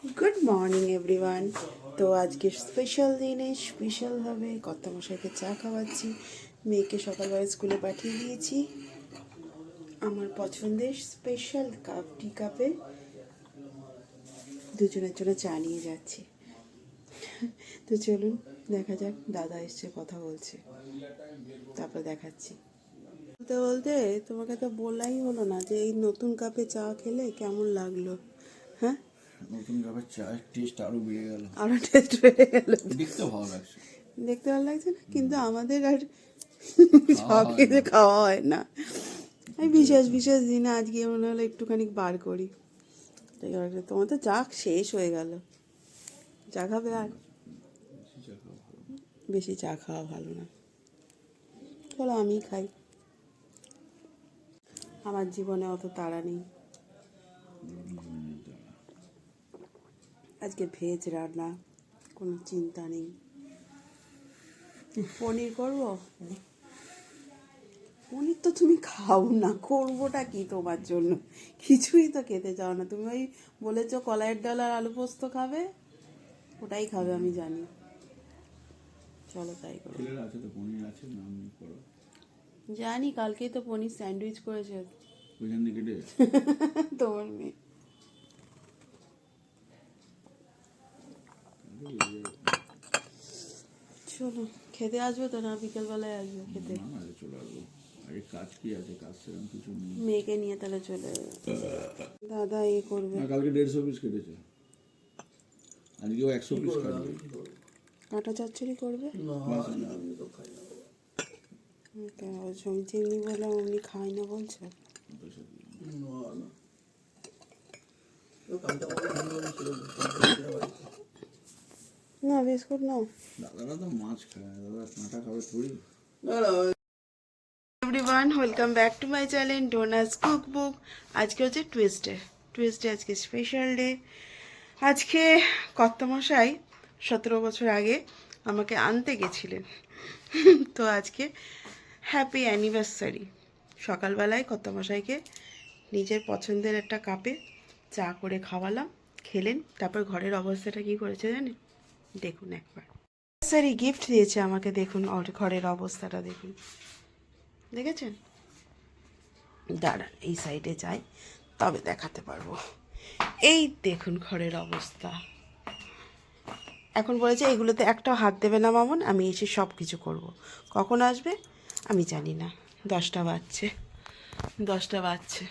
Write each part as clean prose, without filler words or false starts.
Good morning everyone. তো আজকে special দিনে স্পেশালভাবে কর্তামশাইকে চা খাওয়াচ্ছি। মেয়েকে সকালবেলা স্কুলে পাঠিয়ে দিয়েছি আমার পছন্দের স্পেশাল কাপ টি কাপে দুজনের জন্য চা নিয়ে যাচ্ছি। তো চলুন দেখা যাক, দাদা এসছে কথা বলছে, তারপর দেখাচ্ছি। বলতে বলতে তোমাকে তো বলাই হলো না যে এই নতুন কাপে চা খেলে কেমন লাগলো। হ্যাঁ, নতুন কাপের চায়ের টেস্ট আরো বেড়ে গেল, আরো টেস্ট বেড়ে গেল। দেখতে ভালো লাগছে, দেখতে ভালো লাগছে না, কিন্তু আমাদের আর খাওয়া সব হয় কিছু না। খাওয়া হয় না। এই বিশেষ বিশেষ দিনে আজকে মনে হলো একটুখানি বার করি। তোমার তো চা শেষ হয়ে গেল, চা খাবে আর? বেশি চা খাওয়া ভালো না, চলো আমি খাই। আমার জীবনে অত তাড়া নেই। আজকে ভেজ রান্না, কোনো চিন্তা নেই। পনির করবো, পনির তো তুমি খাও না, করবোটা কি তোমার জন্য? কিছুই তো খেতে চাও না তুমি। ওই বলেছো কলাইয়ের ডাল আর আলু পোস্ত খাবে, ওটাই খাবে আমি জানি। চলো তাই করো। ছেলের আছে তো, পনির আছে, নাম করো। জানি কালকেই তো পনির স্যান্ডউইচ করেছে ওইখান থেকে কেটে তোমার মেয়ে। চলো খেতে আসবে তো, না বিকেলবেলায় আসবে খেতে? না না, চলে আসবো। আরে কাজ কি আছে, কাজ সেরকম কিছু নেই। মেয়েকে নিয়ে তাহলে চলে যাবে। দাদা এ করবে, না, কালকে 150 পিস কেটেছে, আজকেও 100 পিস কাটবে। কাঁটা চচ্চড়ি করবে। বাস না, সবজি চিংড়ি বলে অমনি খাই না বলছে। না বিস্কুট নাও। দাদারা তো মাছ খায়, দাদা কাঁটা খাবে থোড়ি। Everyone, welcome back to my channel Dona's cookbook. আজকে হচ্ছে টুয়েসডে আজকে স্পেশাল ডে। আজকে কর্তামশাই 17 বছর আগে আমাকে আনতে গেছিলেন। তো আজকে হ্যাপি অ্যানিভার্সারি। সকালবেলায় কর্তামশাইকে নিজের পছন্দের একটা কাপে চা করে খাওয়ালাম, খেলেন। তারপর ঘরের অবস্থাটা কী করেছে জানেন? দেখুন একবার। অ্যানিভার্সারি গিফট দিয়েছে আমাকে, দেখুন ওর ঘরের অবস্থাটা দেখুন, দেখেছেন? দাঁড়ান এই সাইডে যাই, তবে দেখাতে পারবো। এই দেখুন ঘরের অবস্থা। এখন বলেছে এগুলোতে একটাও হাত দেবে না মামুন, আমি এসে সব কিছু করবো। কখন আসবে আমি জানি না, 10টা বাজছে।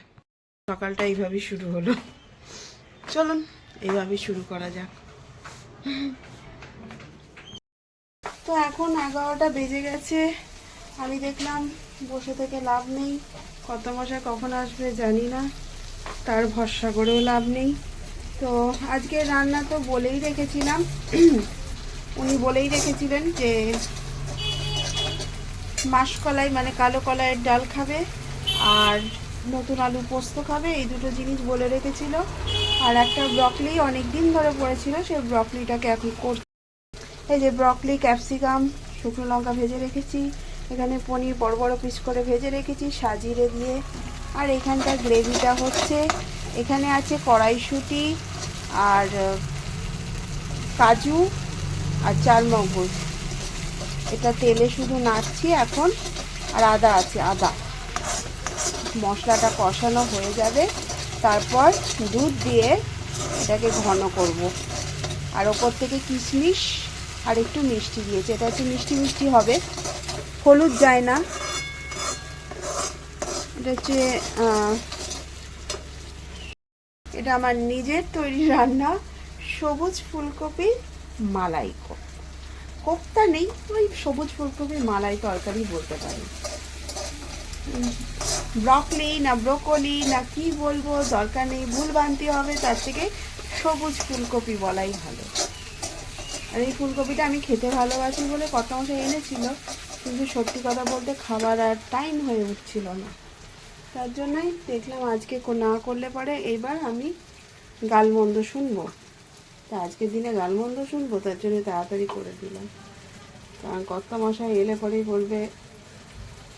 সকালটা এইভাবেই শুরু হলো। চলুন এইভাবেই শুরু করা যাক। তো এখন 11টা বেজে গেছে। আমি দেখলাম বসে থেকে লাভ নেই, কর্তামশাই কখন আসবে জানি না, তার ভরসা করেও লাভ নেই। তো আজকে রান্না তো বলেই রেখেছিলাম, উনি বলেই রেখেছিলেন যে মাসকলাই মানে কালো কলাইয়ের ডাল খাবে আর নতুন আলু পোস্ত খাবে, এই দুটো জিনিস বলে রেখেছিল। আর একটা ব্রকলি অনেক দিন ধরে পড়েছিল, সেই ব্রকলিটাকে এখন করছি। এই যে ব্রকলি, ক্যাপসিকাম, শুকনো লঙ্কা ভেজে রেখেছি, এখানে পনির বড় বড় পিস করে ভেজে রেখেছি সাজিরে দিয়ে। আর এখানটা গ্রেভিটা হচ্ছে, এখানে আছে কড়াইশুঁটি আর কাজু আর চালমগজ, এটা তেলে শুধু নাড়ছি এখন। আর আদা আছে, আদা। মশলাটা কষানো হয়ে যাবে, তারপর দুধ দিয়ে এটাকে ঘন করব। আর ওপর থেকে কিশমিশ আর একটু মিষ্টি দিয়েছে, এটা একটু মিষ্টি মিষ্টি হবে, হলুদ যায় না। এটা হচ্ছে এটা আমার নিজের তৈরি রান্না, সবুজ ফুলকপির মালাই কোপ্তা নেই, ওই সবুজ ফুলকপির মালাই তরকারি বলতে পারি। ব্রকলি না ব্রোকলি না কি বলবো দরকার নেই, ভুল ভ্রান্তি হবে, তার থেকে সবুজ ফুলকপি বলাই ভালো। আর এই ফুলকপিটা আমি খেতে ভালোবাসি বলে কর্তামশাই এনেছিল, কিন্তু সত্যি কথা বলতে খাবার আর টাইম হয়ে উঠছিল না, তার জন্যই দেখলাম আজকে না করলে পরে এইবার আমি গালমন্দ শুনবো। তা আজকের দিনে গালমন্দ শুনবো, তার জন্য তাড়াতাড়ি করে দিলাম। কারণ কর্তামশাই এলে পরেই বলবে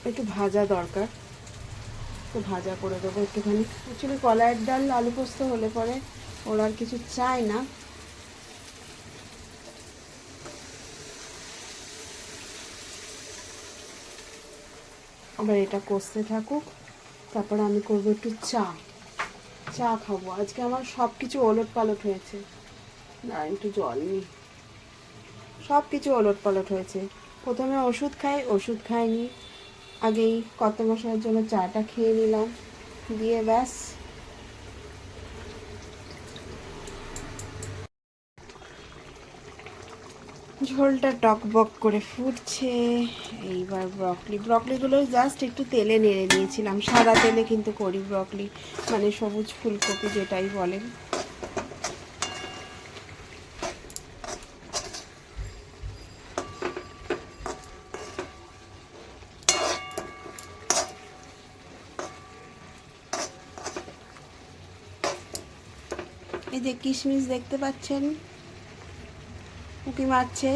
একটু ভাজা দরকার, তো ভাজা করে দেবো একটুখানি। অ্যাকচুয়ালি কলাইয়ের ডাল আলু পোস্ত হলে পরে ওরা আর কিছু চায় না। আবার এটা কষতে থাকুক, তারপরে আমি করবো একটু চা খাবো। আজকে আমার সব কিছু ওলট পালট হয়েছে। না, একটু জল নিই। সব কিছু ওলট পালট হয়েছে। প্রথমে ওষুধ খাইনি, আগেই কত মশাইয়ের জন্য চাটা খেয়ে নিলাম, দিয়ে ব্যাস ঝোলটা টকবক করে ফুটছে। এইবার ব্রকলিগুলো জাস্ট একটু তেলে নেড়ে নিয়েছিলাম, সাদা তেলে কিন্তু করি ব্রকলি, মানে সবুজ ফুলকপি যেটাই বলেন। এই যে কিশমিশ দেখতে পাচ্ছেন, উঁকি মারছে।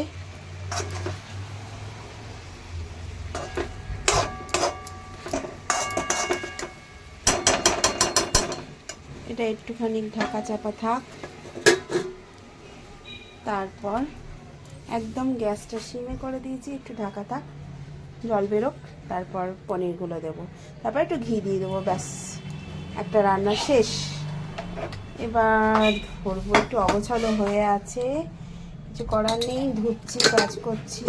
এটা একটুখানি ঢাকা চাপা থাক, তারপর একদম গ্যাসটা সিমে করে দিয়েছি, একটু ঢাকা থাক, জল বেরোক, তারপর পনিরগুলো দেবো, তারপর একটু ঘি দিয়ে দেবো, ব্যাস একটা রান্না শেষ। এবার ধরবো, একটু অগোছালো হয়ে আছে, কিছু করার নেই, ধুচ্ছি, কাজ করছি।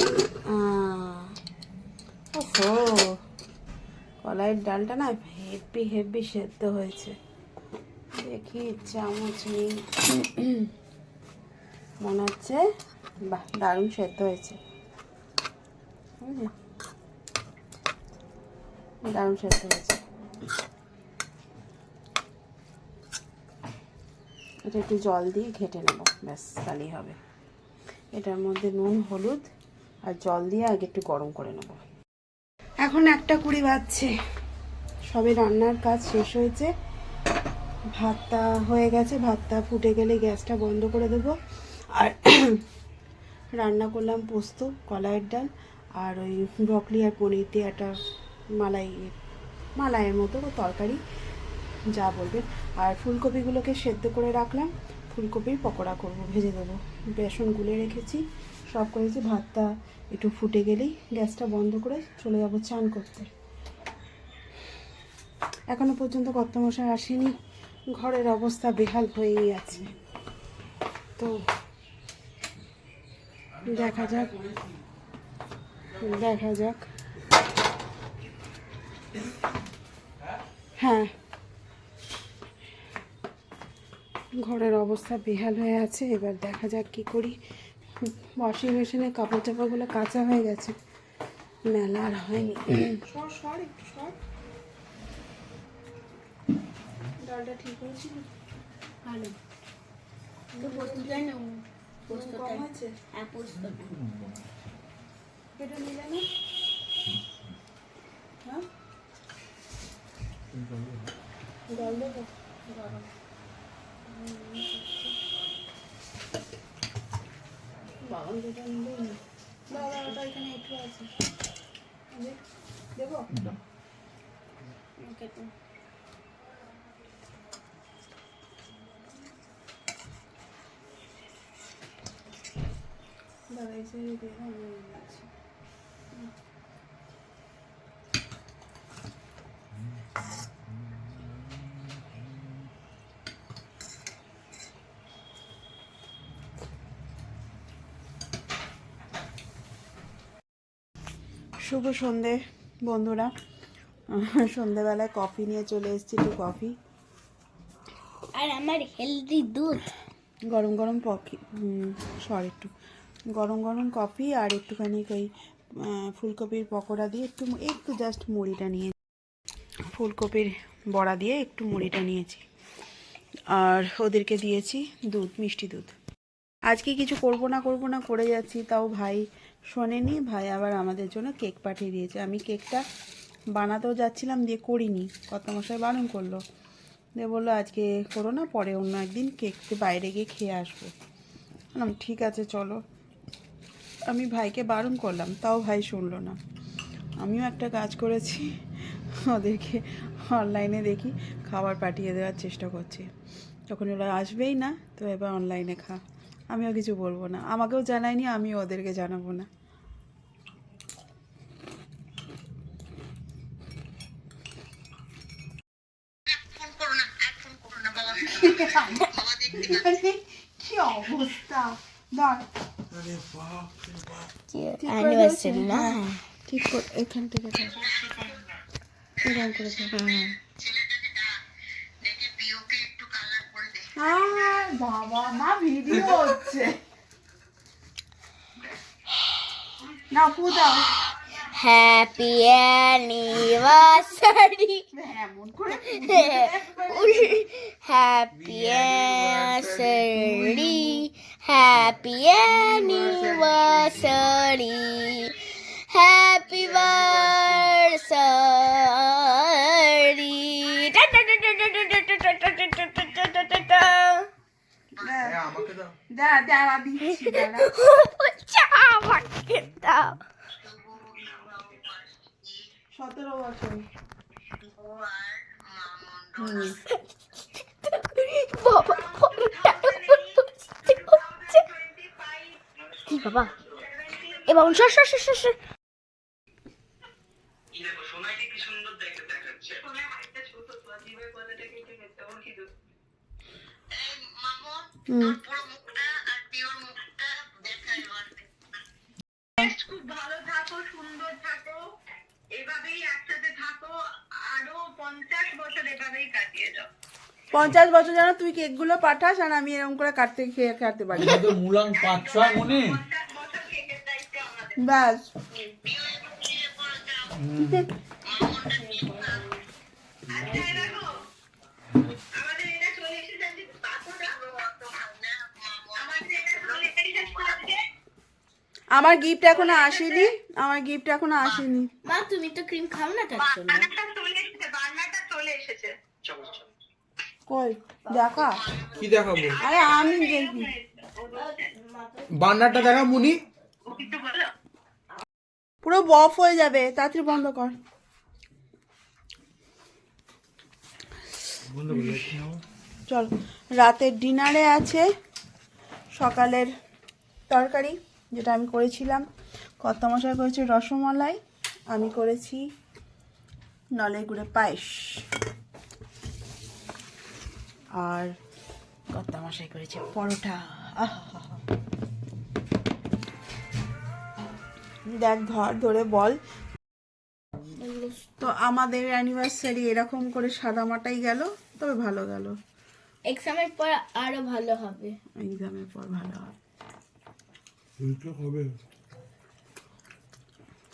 ওহো, কলাইয়ের ডালটা না হেভি সেদ্ধ হয়েছে। দেখি চামচ নেই, মনে হচ্ছে বাহ, দারুণ সেদ্ধ হয়েছে, দারুণ সেদ্ধ হয়েছে। এটা একটু জল দিয়ে ঘেটে নেব, ব্যাস তাহলেই হবে। এটার মধ্যে নুন, হলুদ আর জল দিয়ে আগে একটু গরম করে নেব। এখন 1:20 বাজছে, সবে রান্নার কাজ শেষ হয়েছে, ভাতটা হয়ে গেছে, ভাতটা ফুটে গেলে গ্যাসটা বন্ধ করে দেবো। আর রান্না করলাম কলাইয়ের ডাল আর ওই ব্রকলি আর পনির দিয়ে একটা মালাইয়ের মতো তরকারি, যা বলবেন। আর ফুলকপিগুলোকে সেদ্ধ করে রাখলাম, ফুলকপির পকোড়া করব, ভেজে দেবো, বেসন গুলে রেখেছি, সব করেছি। ভাতটা একটু ফুটে গেলেই গ্যাসটা বন্ধ করে চলে যাব চান করতে। এখনো পর্যন্ত কর্তামশাই আসেনি, ঘরের অবস্থা বেহাল হয়েই আছে, তো দেখা যাক। হ্যাঁ, ঘরের অবস্থা বেহাল হয়ে আছে, এবার দেখা যাক কি করি। ওয়াশিং মেশিনে কাপড় চাপড়গুলো কাঁচা হয়ে গেছে, মেলা আর হয়নি। ডালটা ঠিক হয়েছিল, ভালো তো পোস্তটা নেব, পোস্ত কম আছে, হ্যাঁ পোস্ত এটা নিলে না, হ্যাঁ জল দেবো গরম, বাগান যেটা নিলে দাদা ওটা এখানে একটু আছে, দেবো ওকে। তো দাদা এসে দিয়ে আমি আছি। শুভ সন্ধে বন্ধুরা, সন্ধেবেলায় কফি নিয়ে চলে এসেছি, একটু কফি আর আমার হেলদি দুধ, গরম গরম একটু গরম গরম কফি আর একটুখানি ওই ফুলকপির পকোড়া দিয়ে একটু জাস্ট মুড়িটা নিয়ে, ফুলকপির বড়া দিয়ে একটু মুড়িটা নিয়েছি, আর ওদেরকে দিয়েছি দুধ, মিষ্টি দুধ। আজকে কিছু করব না করে যাচ্ছি, তাও ভাই শোনেনি, ভাই আবার আমাদের জন্য কেক পাঠিয়ে দিয়েছে। আমি কেকটা বানাতেও যাচ্ছিলাম, দিয়ে করিনি, কর্তামশাই বারণ করলো, দিয়ে বললো আজকে করো না, পরে অন্য একদিন কেককে বাইরে গিয়ে খেয়ে আসবো। বললাম ঠিক আছে চলো। আমি ভাইকে বারণ করলাম, তাও ভাই শুনলো না। আমিও একটা কাজ করেছি, ওদেরকে অনলাইনে দেখি খাবার পাঠিয়ে দেওয়ার চেষ্টা করছি। তখন ওরা আসবেই না, তো এবার অনলাইনে খা। আমিও কিছু বলবো না, আমাকেও জানায়নি, আমিও ওদেরকে জানাবো না। কি অবস্থা, ধর অ্যানিভার্সারি না? ঠিক করে এখান থেকে ধর, এরকম করে ধর। বাবা মা ভিডিও হচ্ছে না, পু দাও। হ্যাপি অ্যানিভার্সারি, এমন করে happy anniversary, happy anniversary, happy বার্সারি। দাঁড়া দিচ্ছি, দাঁড়া। আমাকে দাও। 17 বছর। বাবা ফোনটা হচ্ছে কি বাবা, এবার সর সর সর সর সর। হুম, খুব ভালো থাকো, সুন্দর থাকো, এভাবেই একসাথে থাকো, আরো 50 বছর এভাবেই কাটিয়ে যাও। 50 বছর যেন তুই কেকগুলো পাঠাস আর আমি এরকম করে কাটতে পারি। এটা তো মূলাং 5-6 মনে 50 বছর কেকের দায়িত্বে আমাদের। ব্যাস। আচ্ছা এই দেখো, আমাদের এটা চলে এসেছে আজকে, পাপড়টা আমাদের এটা চলে এসেছে আজকে। আমার গিফট এখনো আসেনি, আমার গিফট এখনো আসেনি। মা তুমি তো ক্রিম খাও না তার জন্য। বার্নারটা চলে এসেছে, বার্নারটা চলে এসেছে। কই দেখা? কি দেখাবো? আরে আমি দেখি। বান্নারটা দেখা মুনি। ও কিছু বলো? পুরো বফ হয়ে যাবে, তাড়াতাড়ি বন্ধ কর। চল, রাতের ডিনারে আছে সকালের তরকারি যেটা আমি করেছিলাম। কর্তামশাই করেছে রসমালাই, আমি করেছি নলের গুড়ের পায়েস, আর কর্তামশাই করেছে পরোটা। আহা, দেখ ধরে বল। তো আমাদের অ্যানিভার্সারি এরকম করে সাদামাটাই গেল, তবে ভালো গেল। এক্সামের পর আরো ভালো হবে। এক্সামের পর ভালো হবে। হবে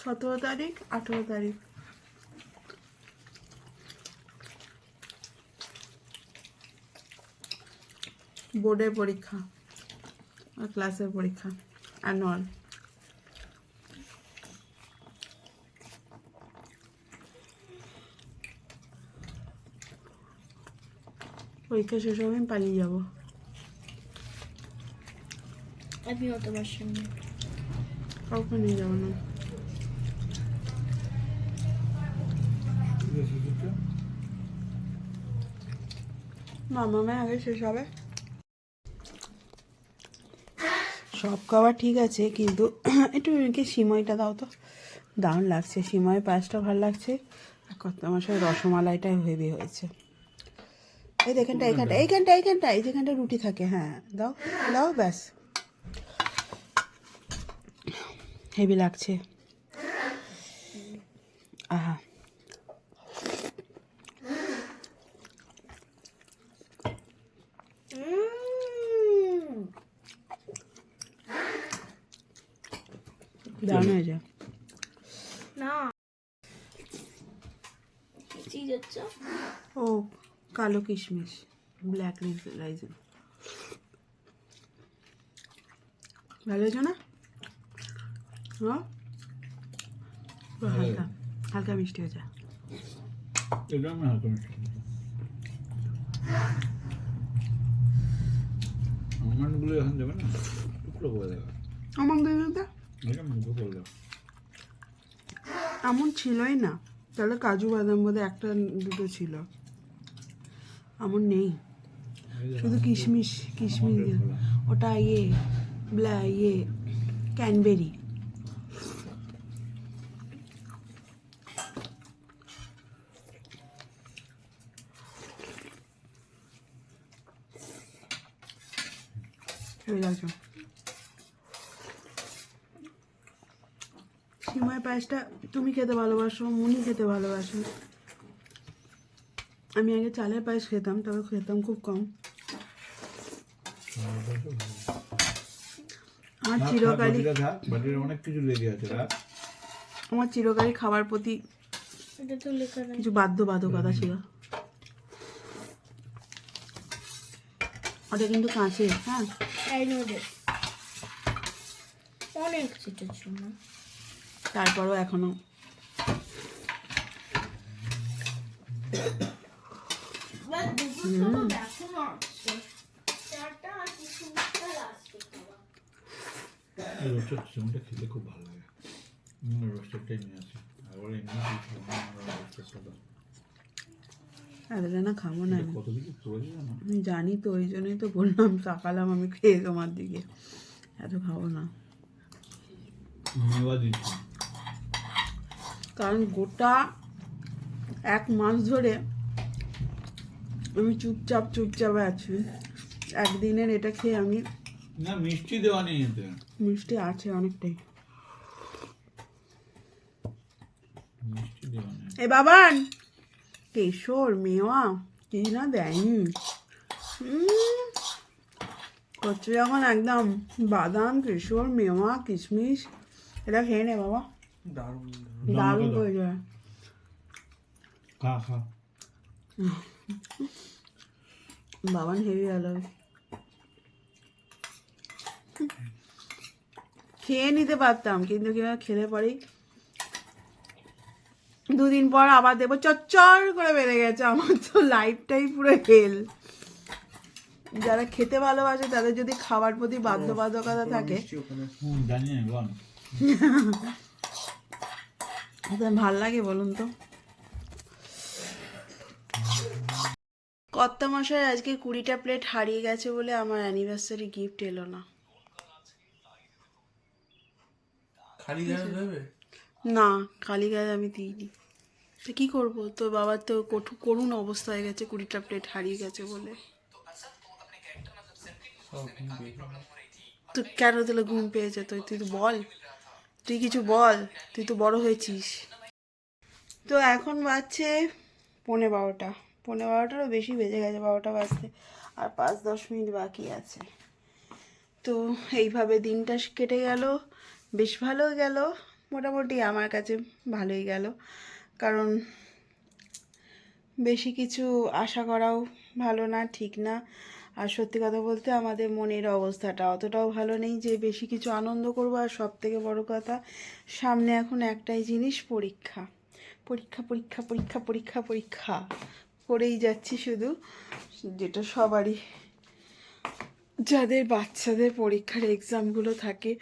17 তারিখ 18 তারিখ বোর্ডের পরীক্ষা আর ক্লাসের পরীক্ষা, অ্যানুয়াল। পরীক্ষা শেষ হবে আমি পালিয়ে যাবো। আমিও তোমার সঙ্গে। কাউকে নিয়ে যাবো না। মামা আগে শেষ হবে। সব খাবার ঠিক আছে, কিন্তু একটু কি সিমইটা দাও তো, দারুণ লাগছে। সিমই পায়েসটা ভালো লাগছে, আর কত মাসের রসমালাইটাই হেভি হয়েছে। এই এখানটা এই যেখানটা রুটি থাকে, হ্যাঁ দাও দাও, ব্যাস হেভি লাগছে। আহা, দারুণ হয়েছে। না চিজ হচ্ছে ও কালো কিশমিশ, ব্ল্যাক রাইজিন, ভালো হয়েছে না? হ্যাঁ, হালকা হালকা মিষ্টি হয়েছে। এটা আমি হালকা মিষ্টি আমন্ডগুলো এখন দেবে না, টুকরো করে দেবে। আমন দিদিটা এটা মুখে করে দেবে। আমন ছিলই না, তাহলে কাজু বাদাম বোধহয় একটা দুটো ছিল, আমন নেই। শুধু কিশমিশ কিশমিশ দিয়ে। ওটা ক্যানবেরি। সিমাই পায়েসটা তুমি খেতে ভালোবাসো, মুনি খেতে ভালোবাসো। আমি আগে চালের পায়েস খেতাম, তবে খেতাম খুব কম। আমার চিরকালই বাটির অনেক কিছু লেগে আছে রাখ। আমার চিরকালই খাবার প্রতি এটা তো লেখা নেই। কিছু বাধ্যবাধকতা ছিল। ওটা কিন্তু কাঁচের, হ্যাঁ। I know this. অনেক ছোটো ছিল না। তারপরও এখনো রোস্টার চিকেনটা খেতে খুব ভালো লাগে। রোস্টারটাই নিয়ে আসি। আর ওরা এমনি এতটা না খাবো না আমি। কত কিছু পড়ে যায় না। আমি জানি তো, ওই জন্যই তো বললাম, তাকালাম আমি খেয়ে তোমার দিকে। এত খাবো না, মেওয়া দিচ্ছি। কারণ গোটা 1 মাস ধরে আমি চুপচাপ আছি। একদিনের এটা খেয়ে আমি, না মিষ্টি দেওয়া নেই এতে। মিষ্টি আছে অনেকটাই। মিষ্টি দেওয়া নেই। এ বাবান, কেশর মেওয়া কি না দেয়নি। করছে যখন একদম বাদাম, কেশর, মেওয়া, কিশমিশ, এটা খেয়ে নে বাবা, দারুণ হয়ে যায়। খা খা। বাবান হেভি ভালো খেয়ে নিতে পারতাম, কিন্তু কিভাবে খেলে পরেই 2 দিন পর আবার দেখবো চচ্চর করে বেড়ে গেছে। আমার তো লাইফটাই পুরো হেল। যারা খেতে ভালোবাসে তাদের যদি খাবার প্রতি বাধ্যবাধকতা থাকে, জানি না বল। ভাল লাগে বলুন তো? কর্তা মশাই আজকে 20টা প্লেট হারিয়ে গেছে বলে আমার অ্যানিভার্সারি গিফট এলো না। খালি গায়ে দেবে? না, খালি গায়ে আমি দিইনি। তো কি করব, তোর বাবার তো করুণ অবস্থা হয়ে গেছে 20টা প্লেট হারিয়ে গেছে বলে। তো কেন তাহলে ঘুম পেয়েছে? তুই তো বল, তুই কিছু বল, তুই তো বড় হয়েছিস। তো এখন বাজছে 12:15, 12:15টারও বেশি বেজে গেছে, 12টা বাজতে আর 5-10 মিনিট বাকি আছে। তো এইভাবে দিনটা কেটে গেল, বেশ ভালো গেল, মোটামুটি আমার কাছে ভালোই গেল। কারণ বেশি কিছু আশা করাও ভালো না, ঠিক না। আর সত্যি কথা বলতে আমাদের মনের অবস্থাটা অতটাও ভালো নেই যে বেশি কিছু আনন্দ করবো। আর সব থেকে বড় কথা, সামনে এখন একটাই জিনিস, পরীক্ষা পরীক্ষা পরীক্ষা পরীক্ষা পরীক্ষা পরীক্ষা করেই যাচ্ছি শুধু, যেটা সবারই, যাদের বাচ্চাদের পরীক্ষার এক্সামগুলো থাকে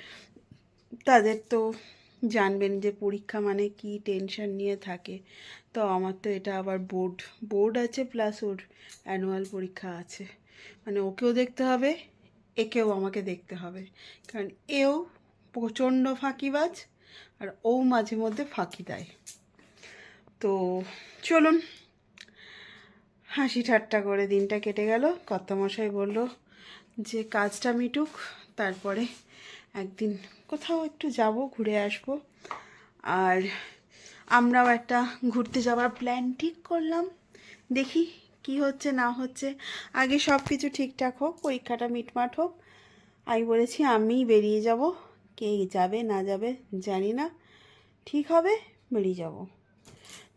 তাদের তো জানবেন যে পরীক্ষা মানে কি টেনশন নিয়ে থাকে। তো আমার তো এটা আবার বোর্ড আছে, প্লাস ওর অ্যানুয়াল পরীক্ষা আছে। মানে ওকেও দেখতে হবে, একেও আমাকে দেখতে হবে, কারণ এও প্রচণ্ড ফাঁকিবাজ আর ও মাঝে মধ্যে ফাঁকি দেয়। তো চলুন, হাসি ঠাট্টা করে দিনটা কেটে গেল। কর্তামশাই বলল যে কাজটা মিটুক, তারপরে একদিন কোথাও একটু যাব, ঘুরে আসব। আর আমরাও একটা ঘুরতে যাওয়ার প্ল্যান ঠিক করলাম, দেখি কি হচ্ছে না হচ্ছে। আগে সব কিছু ঠিকঠাক হোক, পরীক্ষাটা মিটমাট হোক। আমি বলেছি আমিই বেরিয়ে যাব, কে যাবে না যাবে জানি না, ঠিক হবে বেরিয়ে যাব।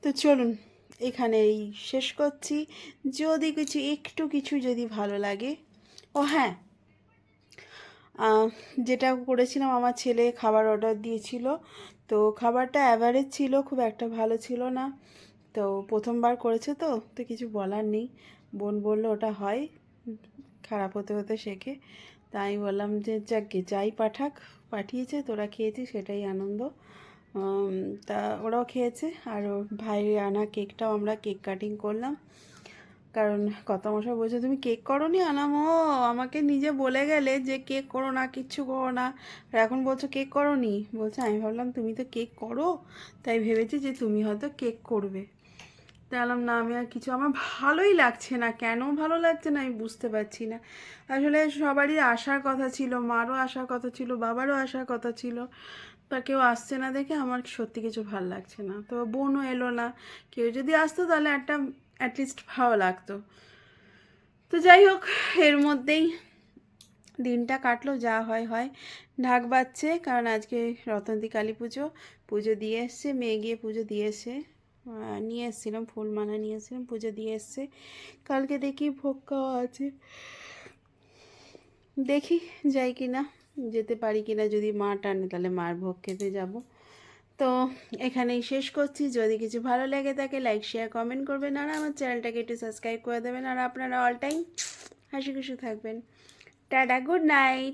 তো চলুন এখানেই শেষ করছি। যদি একটু যদি ভালো লাগে, ও হ্যাঁ, যেটা করেছিলাম, আমার ছেলে খাবার অর্ডার দিয়েছিল, তো খাবারটা অ্যাভারেজ ছিল, খুব একটা ভালো ছিল না। তো প্রথমবার করেছে তো কিছু বলার নেই। বোন বললো ওটা হয়, খারাপ হতে হতে শেখে। তাই আমি বললাম যে যাকগে, যাই পাঠিয়েছে, তোরা খেয়েছিস সেটাই আনন্দ। তা ওরাও খেয়েছে, আর ওর ভাইয়ের আনা কেকটাও আমরা কেক কাটিং করলাম। কারণ কত মশাই বলছে তুমি কেক করো নি আনামো, আমাকে নিজে বলে গেলে যে কেক করো না, কিচ্ছু করো না, আর এখন বলছো কেক করো নি। বলছে আমি ভাবলাম তুমি তো কেক করো, তাই ভেবেছি যে তুমি হয়তো কেক করবে। তাই বললাম না, আমি আর কিছু, আমার ভালোই লাগছে না। কেন ভালো লাগছে না আমি বুঝতে পারছি না। আসলে সবারই আসার কথা ছিল, মারও আসার কথা ছিল, বাবারও আসার কথা ছিল, তা কেউ আসছে না দেখে আমার সত্যি কিছু ভালো লাগছে না। তো বোনও এলো না, কেউ যদি আসতো তাহলে একটা অ্যাটলিস্ট ভালো লাগতো। তো যাই হোক, এর মধ্যেই দিনটা কাটলো, যা হয় হয়। ঢাক বাজছে, কারণ আজকে রতন্তী কালী পুজো, পুজো দিয়ে এসছে, মেয়ে গিয়ে পুজো দিয়ে এসে নিয়ে এসেছিলাম, ফুল মালা নিয়ে এসেছিলাম, পুজো দিয়ে এসছে। কালকে দেখি ভোগ খাওয়া আছে, দেখি যাই কি না, যেতে পারি কি না। যদি মা টানে তাহলে মার ভোগ খেতে যাব। তো এখানেই শেষ করছি। যদি কিছু ভালো লেগে থাকে লাইক শেয়ার কমেন্ট করবেন, আর আমার চ্যানেলটাকে একটু সাবস্ক্রাইব করে দেবেন। আর আপনারা অল টাইম হাসি খুশি থাকবেন। Tata, good night.